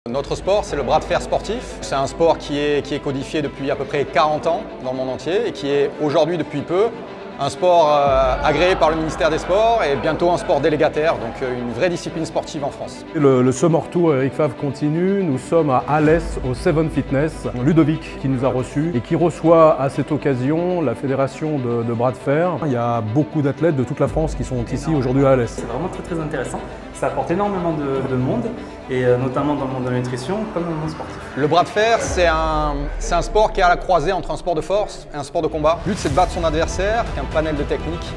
Notre sport, c'est le bras de fer sportif. C'est un sport qui est codifié depuis à peu près 40 ans dans le monde entier et qui est aujourd'hui, depuis peu, un sport agréé par le ministère des Sports et bientôt un sport délégataire, donc une vraie discipline sportive en France. Le Summer Tour Eric Favre continue. Nous sommes à Alès, au Seven Fitness. Ludovic qui nous a reçus et qui reçoit à cette occasion la fédération de bras de fer. Il y a beaucoup d'athlètes de toute la France qui sont ici aujourd'hui à Alès. C'est vraiment très intéressant. Ça apporte énormément de monde, et notamment dans le monde de la nutrition comme dans le monde sportif. Le bras de fer, c'est un sport qui est à la croisée entre un sport de force et un sport de combat. Le but, c'est de battre son adversaire avec un panel de techniques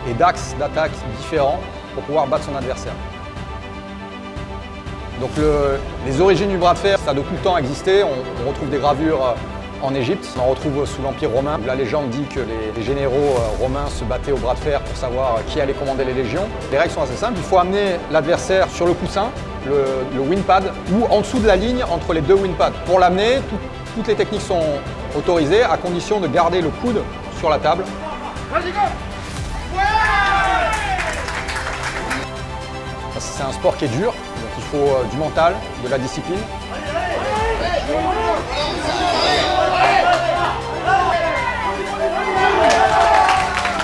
et d'axes d'attaque différents pour pouvoir battre son adversaire. Donc les origines du bras de fer, ça a de tout le temps existé. On retrouve des gravures en Égypte, on en retrouve sous l'Empire romain. La légende dit que les généraux romains se battaient au bras de fer pour savoir qui allait commander les légions. Les règles sont assez simples, il faut amener l'adversaire sur le coussin, le wingpad, ou en dessous de la ligne entre les deux wingpads. Pour l'amener, toutes les techniques sont autorisées à condition de garder le coude sur la table. C'est un sport qui est dur, donc il faut du mental, de la discipline.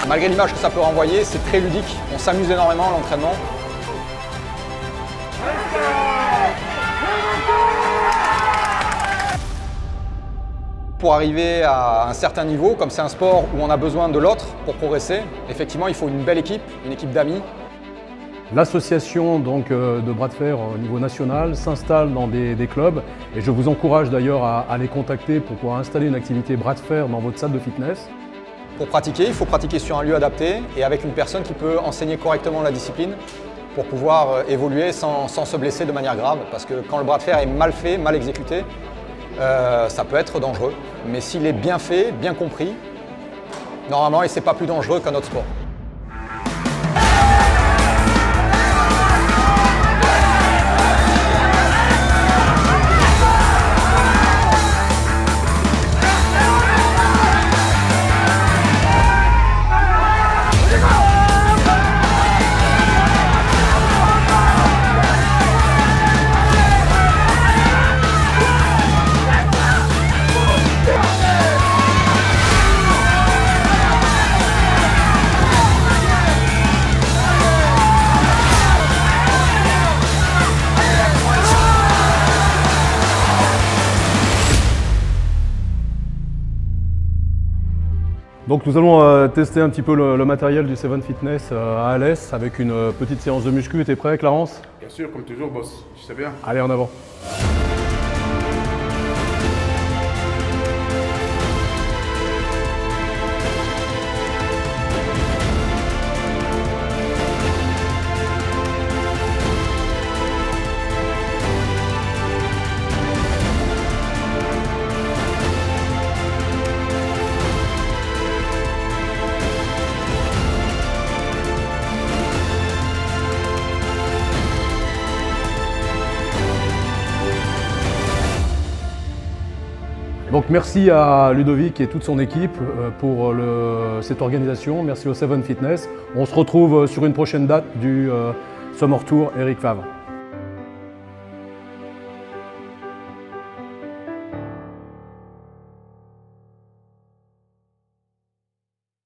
Malgré l'image que ça peut renvoyer, c'est très ludique. On s'amuse énormément à l'entraînement. Pour arriver à un certain niveau, comme c'est un sport où on a besoin de l'autre pour progresser, effectivement, il faut une belle équipe, une équipe d'amis. L'association de bras de fer au niveau national s'installe dans des clubs et je vous encourage d'ailleurs à les contacter pour pouvoir installer une activité bras de fer dans votre salle de fitness. Pour pratiquer, il faut pratiquer sur un lieu adapté et avec une personne qui peut enseigner correctement la discipline pour pouvoir évoluer sans se blesser de manière grave. Parce que quand le bras de fer est mal fait, mal exécuté, ça peut être dangereux. Mais s'il est bien fait, bien compris, normalement, c'est pas plus dangereux qu'un autre sport. Donc nous allons tester un petit peu le matériel du Seven Fitness à Alès avec une petite séance de muscu. T'es prêt, Clarence? Bien sûr, comme toujours, boss. Tu sais bien. Allez, en avant. Donc merci à Ludovic et toute son équipe pour cette organisation. Merci au Seven Fitness. On se retrouve sur une prochaine date du Summer Tour Eric Favre.